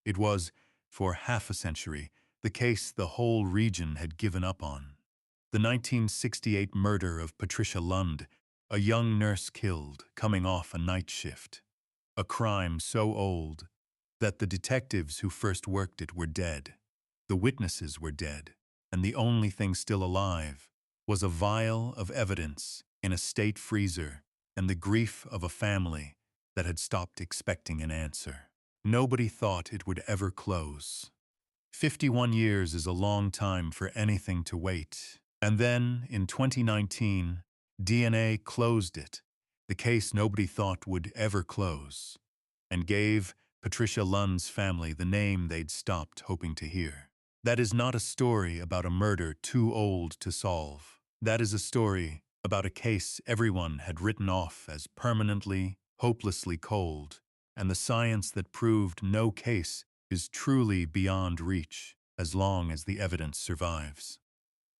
It was, for half a century, the case the whole region had given up on. The 1968 murder of Patricia Lund, a young nurse killed coming off a night shift. A crime so old that the detectives who first worked it were dead. The witnesses were dead, and the only thing still alive was a vial of evidence in a state freezer and the grief of a family that had stopped expecting an answer. Nobody thought it would ever close. 51 years is a long time for anything to wait. And then, in 2019, DNA closed it, the case nobody thought would ever close, and gave Patricia Lund's family the name they'd stopped hoping to hear. That is not a story about a murder too old to solve. That is a story about a case everyone had written off as permanently, hopelessly cold, and the science that proved no case is truly beyond reach as long as the evidence survives.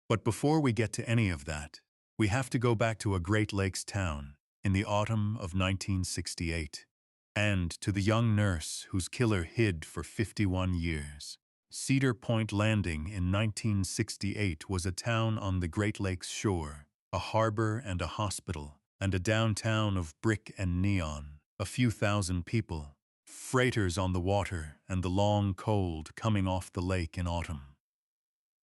But before we get to any of that, we have to go back to a Great Lakes town in the autumn of 1968, and to the young nurse whose killer hid for 51 years. Cedar Point Landing in 1968 was a town on the Great Lakes shore, a harbor and a hospital, and a downtown of brick and neon, a few thousand people, freighters on the water and the long cold coming off the lake in autumn.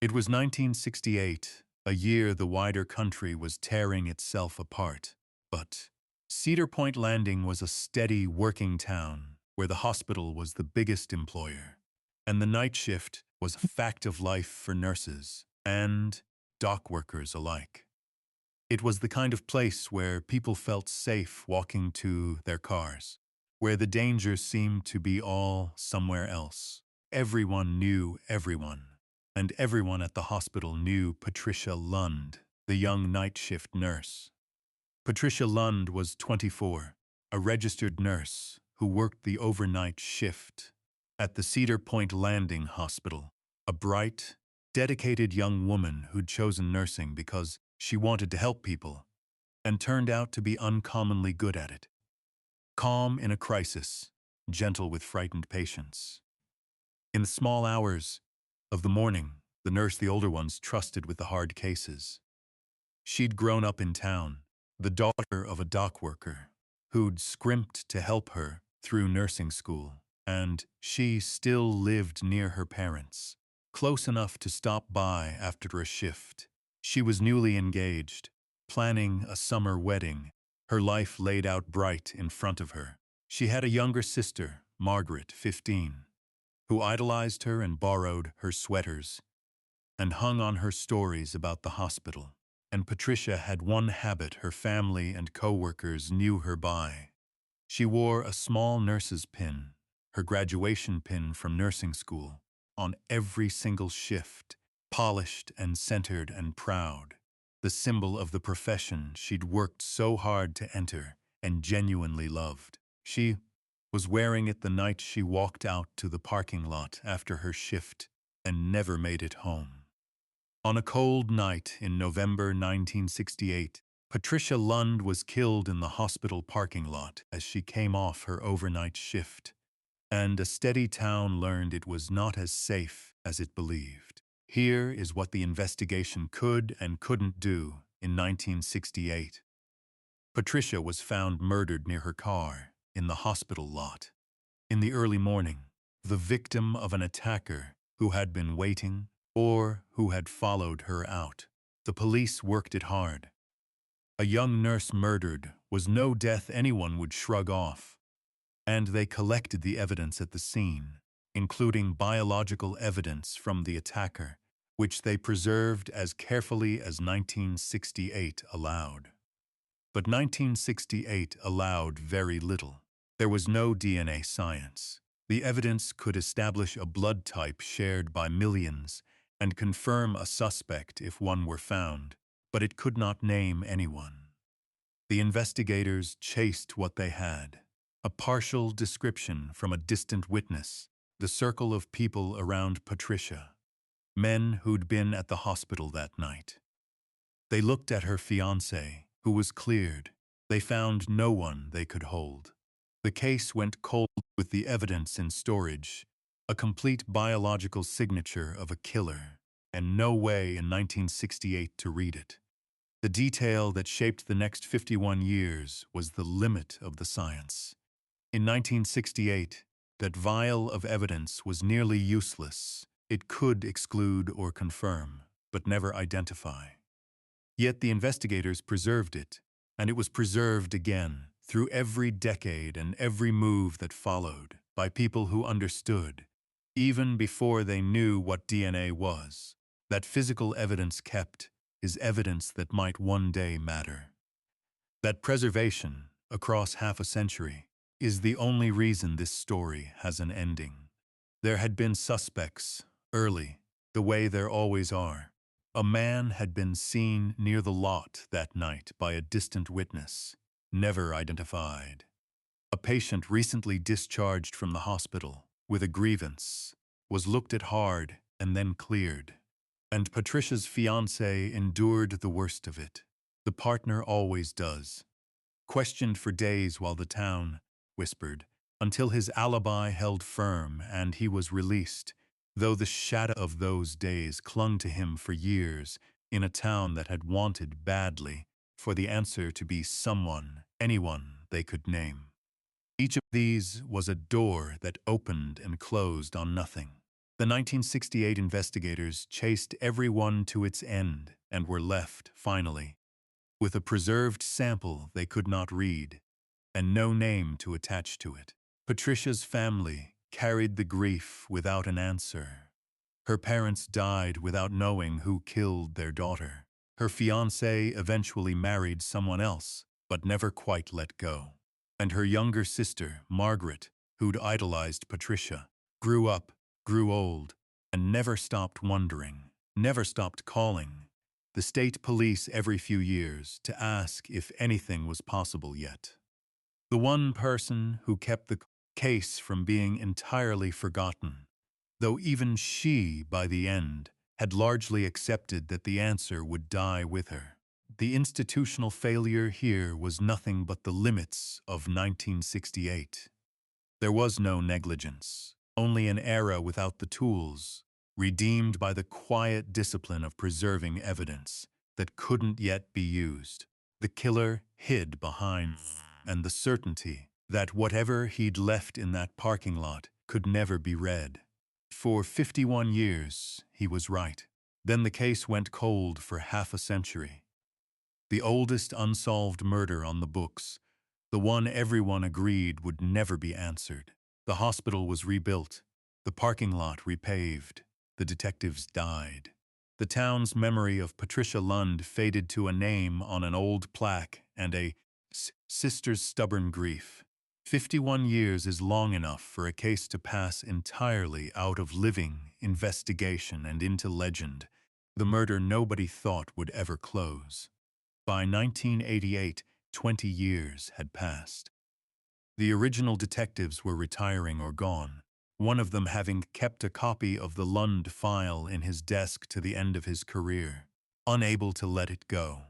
It was 1968, a year the wider country was tearing itself apart, but Cedar Point Landing was a steady working town where the hospital was the biggest employer, and the night shift was a fact of life for nurses and dock workers alike. It was the kind of place where people felt safe walking to their cars, where the dangers seemed to be all somewhere else. Everyone knew everyone, and everyone at the hospital knew Patricia Lund, the young night shift nurse. Patricia Lund was 24, a registered nurse who worked the overnight shift at the Cedar Point Landing Hospital, a bright, dedicated young woman who'd chosen nursing because she wanted to help people and turned out to be uncommonly good at it. Calm in a crisis, gentle with frightened patients. In the small hours of the morning, the nurse the older ones trusted with the hard cases. She'd grown up in town, the daughter of a dock worker who'd scrimped to help her through nursing school, and she still lived near her parents, close enough to stop by after a shift. She was newly engaged, planning a summer wedding, her life laid out bright in front of her. She had a younger sister, Margaret, 15, who idolized her and borrowed her sweaters and hung on her stories about the hospital. And Patricia had one habit her family and co-workers knew her by. She wore a small nurse's pin, her graduation pin from nursing school, on every single shift, polished and centered and proud, the symbol of the profession she'd worked so hard to enter and genuinely loved. She was wearing it the night she walked out to the parking lot after her shift and never made it home. On a cold night in November 1968, Patricia Lund was killed in the hospital parking lot as she came off her overnight shift, and a steady town learned it was not as safe as it believed. Here is what the investigation could and couldn't do in 1968. Patricia was found murdered near her car in the hospital lot. In the early morning, the victim of an attacker who had been waiting or who had followed her out. The police worked it hard. A young nurse murdered was no death anyone would shrug off, and they collected the evidence at the scene, including biological evidence from the attacker, which they preserved as carefully as 1968 allowed. But 1968 allowed very little. There was no DNA science. The evidence could establish a blood type shared by millions and confirm a suspect if one were found, but it could not name anyone. The investigators chased what they had: a partial description from a distant witness, the circle of people around Patricia, men who'd been at the hospital that night. They looked at her fiancé, who was cleared. They found no one they could hold. The case went cold with the evidence in storage, a complete biological signature of a killer, and no way in 1968 to read it. The detail that shaped the next 51 years was the limit of the science. In 1968, that vial of evidence was nearly useless. It could exclude or confirm, but never identify. Yet the investigators preserved it, and it was preserved again, through every decade and every move that followed, by people who understood, even before they knew what DNA was. That physical evidence kept is evidence that might one day matter. That preservation, across half a century, is the only reason this story has an ending. There had been suspects, early, the way there always are. A man had been seen near the lot that night by a distant witness, never identified. A patient recently discharged from the hospital with a grievance was looked at hard and then cleared. And Patricia's fiancé endured the worst of it. The partner always does. Questioned for days while the town whispered, until his alibi held firm and he was released, though the shadow of those days clung to him for years in a town that had wanted badly for the answer to be someone, anyone they could name. Each of these was a door that opened and closed on nothing. The 1968 investigators chased every one to its end and were left, finally, with a preserved sample they could not read and no name to attach to it. Patricia's family carried the grief without an answer. Her parents died without knowing who killed their daughter. Her fiancé eventually married someone else, but never quite let go. And her younger sister, Margaret, who'd idolized Patricia, grew up, grew old, and never stopped wondering, never stopped calling the state police every few years to ask if anything was possible yet. The one person who kept the case from being entirely forgotten, though even she, by the end, had largely accepted that the answer would die with her. The institutional failure here was nothing but the limits of 1968. There was no negligence, only an era without the tools, redeemed by the quiet discipline of preserving evidence that couldn't yet be used. The killer hid behind, and the certainty that whatever he'd left in that parking lot could never be read. For 51 years, he was right. Then the case went cold for half a century. The oldest unsolved murder on the books, the one everyone agreed would never be answered. The hospital was rebuilt, the parking lot repaved, the detectives died. The town's memory of Patricia Lund faded to a name on an old plaque and a sister's stubborn grief. 51 years is long enough for a case to pass entirely out of living investigation and into legend, the murder nobody thought would ever close. By 1988, 20 years had passed. The original detectives were retiring or gone, one of them having kept a copy of the Lund file in his desk to the end of his career, unable to let it go.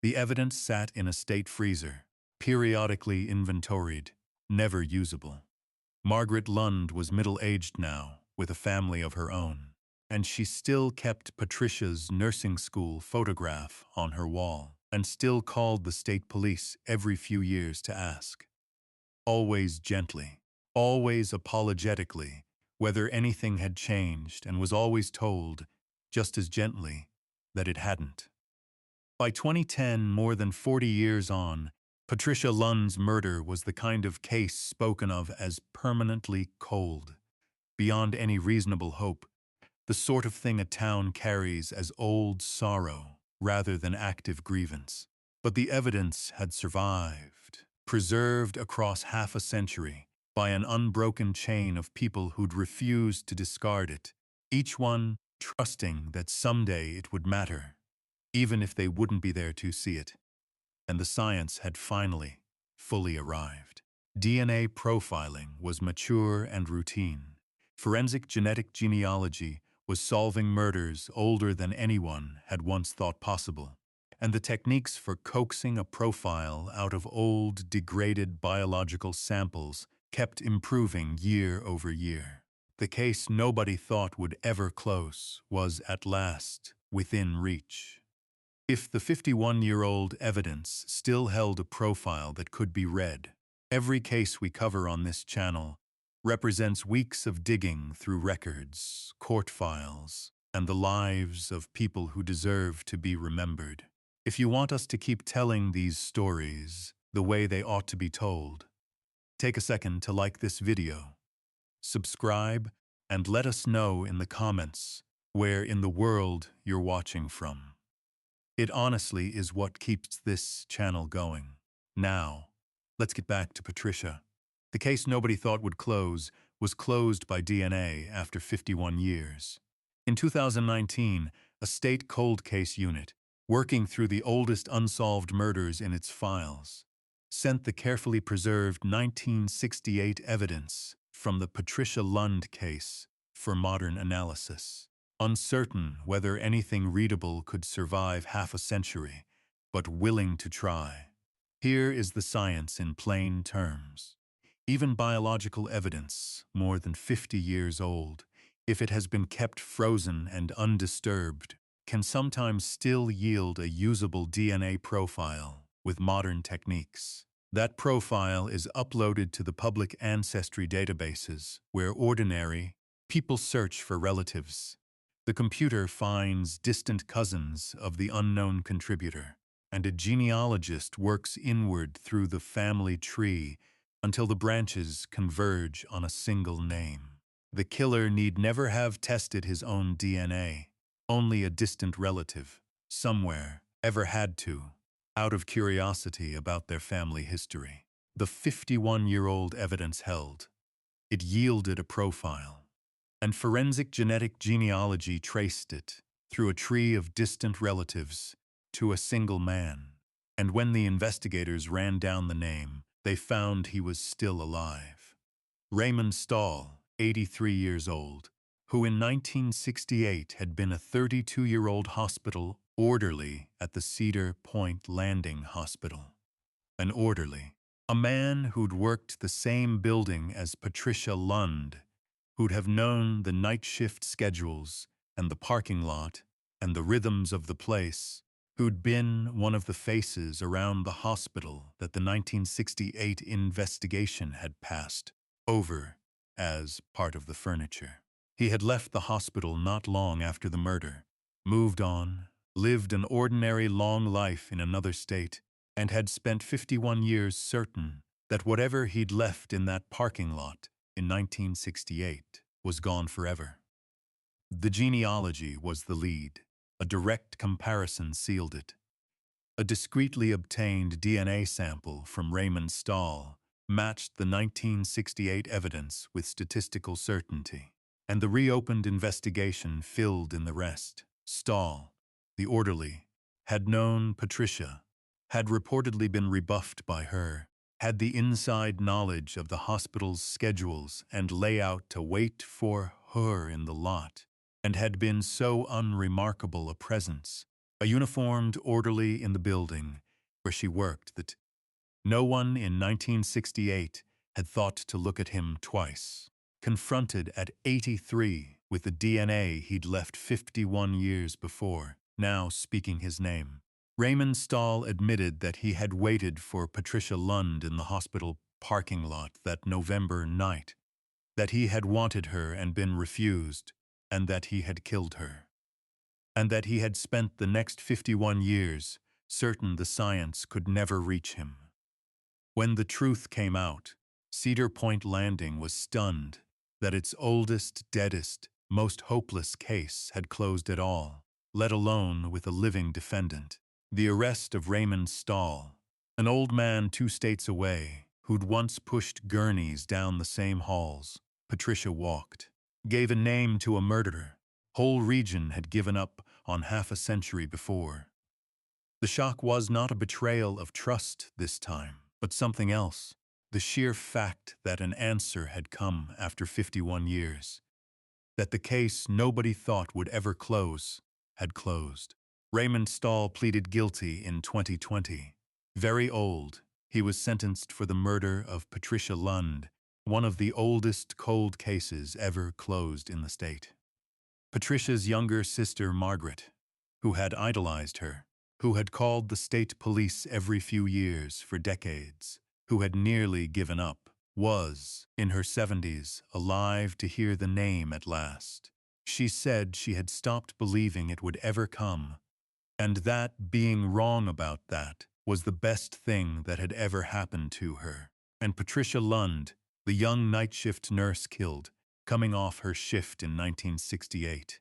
The evidence sat in a state freezer, periodically inventoried, never usable. Margaret Lund was middle-aged now, with a family of her own, and she still kept Patricia's nursing school photograph on her wall, and still called the state police every few years to ask. Always gently, always apologetically, whether anything had changed, and was always told, just as gently, that it hadn't. By 2010, more than 40 years on, Patricia Lund's murder was the kind of case spoken of as permanently cold, beyond any reasonable hope, the sort of thing a town carries as old sorrow rather than active grievance. But the evidence had survived, preserved across half a century by an unbroken chain of people who'd refused to discard it, each one trusting that someday it would matter, even if they wouldn't be there to see it. And the science had finally, fully arrived. DNA profiling was mature and routine. Forensic genetic genealogy was solving murders older than anyone had once thought possible. And the techniques for coaxing a profile out of old, degraded biological samples kept improving year over year. The case nobody thought would ever close was at last within reach. If the 51-year-old evidence still held a profile that could be read, every case we cover on this channel represents weeks of digging through records, court files, and the lives of people who deserve to be remembered. If you want us to keep telling these stories the way they ought to be told, take a second to like this video, subscribe, and let us know in the comments where in the world you're watching from. It honestly is what keeps this channel going. Now, let's get back to Patricia. The case nobody thought would close was closed by DNA after 51 years. In 2019, a state cold case unit, working through the oldest unsolved murders in its files, sent the carefully preserved 1968 evidence from the Patricia Lund case for modern analysis. Uncertain whether anything readable could survive half a century, but willing to try. Here is the science in plain terms. Even biological evidence, more than 50 years old, if it has been kept frozen and undisturbed, can sometimes still yield a usable DNA profile with modern techniques. That profile is uploaded to the public ancestry databases where ordinary people search for relatives. The computer finds distant cousins of the unknown contributor, and a genealogist works inward through the family tree until the branches converge on a single name. The killer need never have tested his own DNA. Only a distant relative, somewhere, ever had to, out of curiosity about their family history. The 51-year-old evidence held. It yielded a profile, and forensic genetic genealogy traced it through a tree of distant relatives to a single man. And when the investigators ran down the name, they found he was still alive. Raymond Stahl, 83 years old, who in 1968 had been a 32-year-old hospital orderly at the Cedar Point Landing Hospital. An orderly, a man who'd worked the same building as Patricia Lund, who'd have known the night shift schedules and the parking lot and the rhythms of the place, who'd been one of the faces around the hospital that the 1968 investigation had passed over as part of the furniture. He had left the hospital not long after the murder, moved on, lived an ordinary long life in another state, and had spent 51 years certain that whatever he'd left in that parking lot in 1968 was gone forever. The genealogy was the lead. A direct comparison sealed it. A discreetly obtained DNA sample from Raymond Stahl matched the 1968 evidence with statistical certainty, and the reopened investigation filled in the rest. Stahl, the orderly, had known Patricia, had reportedly been rebuffed by her, had the inside knowledge of the hospital's schedules and layout to wait for her in the lot, and had been so unremarkable a presence, a uniformed orderly in the building where she worked, that no one in 1968 had thought to look at him twice. Confronted at 83 with the DNA he'd left 51 years before, now speaking his name, Raymond Stahl admitted that he had waited for Patricia Lund in the hospital parking lot that November night, that he had wanted her and been refused, and that he had killed her, and that he had spent the next 51 years certain the science could never reach him. When the truth came out, Cedar Point Landing was stunned that its oldest, deadest, most hopeless case had closed at all, let alone with a living defendant. The arrest of Raymond Stahl, an old man 2 states away who'd once pushed gurneys down the same halls Patricia walked, gave a name to a murderer whole region had given up on half a century before. The shock was not a betrayal of trust this time, but something else. The sheer fact that an answer had come after 51 years, that the case nobody thought would ever close had closed. Raymond Stahl pleaded guilty in 2020. Very old, he was sentenced for the murder of Patricia Lund one of the oldest cold cases ever closed in the state. Patricia's younger sister, Margaret, who had idolized her, who had called the state police every few years for decades, who had nearly given up, was, in her 70s, alive to hear the name at last. She said she had stopped believing it would ever come, and that being wrong about that was the best thing that had ever happened to her. And Patricia Lund, the young night shift nurse killed, coming off her shift in 1968,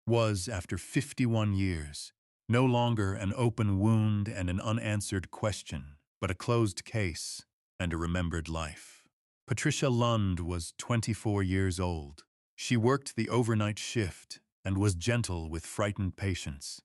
was, after 51 years, no longer an open wound and an unanswered question, but a closed case and a remembered life. Patricia Lund was 24 years old. She worked the overnight shift and was gentle with frightened patients.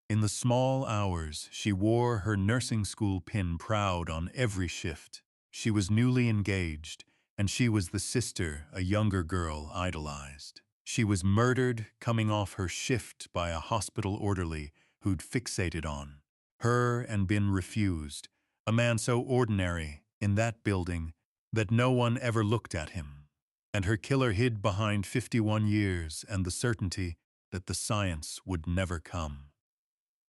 In the small hours, she wore her nursing school pin proud on every shift. She was newly engaged, and she was the sister a younger girl idolized. She was murdered coming off her shift by a hospital orderly who'd fixated on her and been refused, a man so ordinary in that building that no one ever looked at him. And her killer hid behind 51 years and the certainty that the science would never come.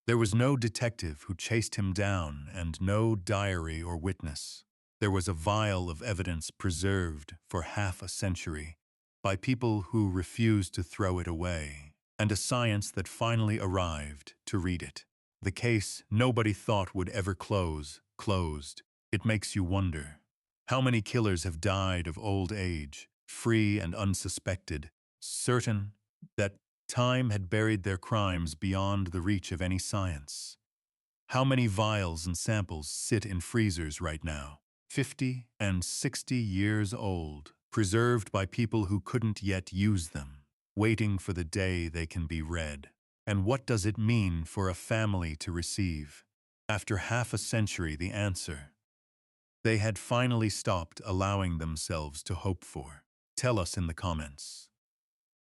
There was no detective who chased him down and no diary or witness. There was a vial of evidence preserved for half a century by people who refused to throw it away, and a science that finally arrived to read it. The case nobody thought would ever close, closed. It makes you wonder. How many killers have died of old age, free and unsuspected, certain that time had buried their crimes beyond the reach of any science? How many vials and samples sit in freezers right now, 50 and 60 years old, preserved by people who couldn't yet use them, waiting for the day they can be read? And what does it mean for a family to receive, after half a century, the answer they had finally stopped allowing themselves to hope for? Tell us in the comments.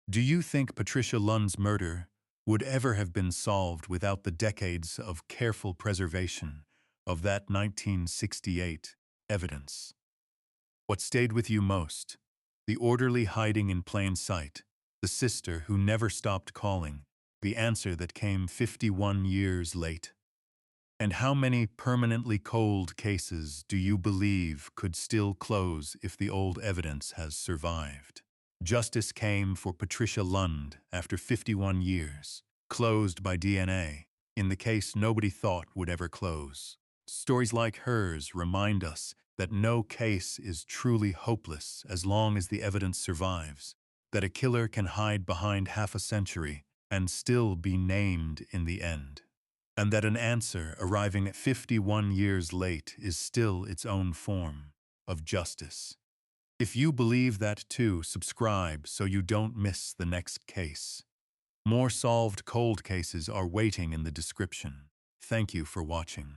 Do you think Patricia Lund's murder would ever have been solved without the decades of careful preservation of that 1968 evidence? What stayed with you most? The orderly hiding in plain sight, the sister who never stopped calling, the answer that came 51 years late? And how many permanently cold cases do you believe could still close if the old evidence has survived? Justice came for Patricia Lund after 51 years, closed by DNA, in the case nobody thought would ever close. Stories like hers remind us that no case is truly hopeless as long as the evidence survives, that a killer can hide behind half a century and still be named in the end, and that an answer arriving at 51 years late is still its own form of justice. If you believe that too, subscribe so you don't miss the next case. More solved cold cases are waiting in the description. Thank you for watching.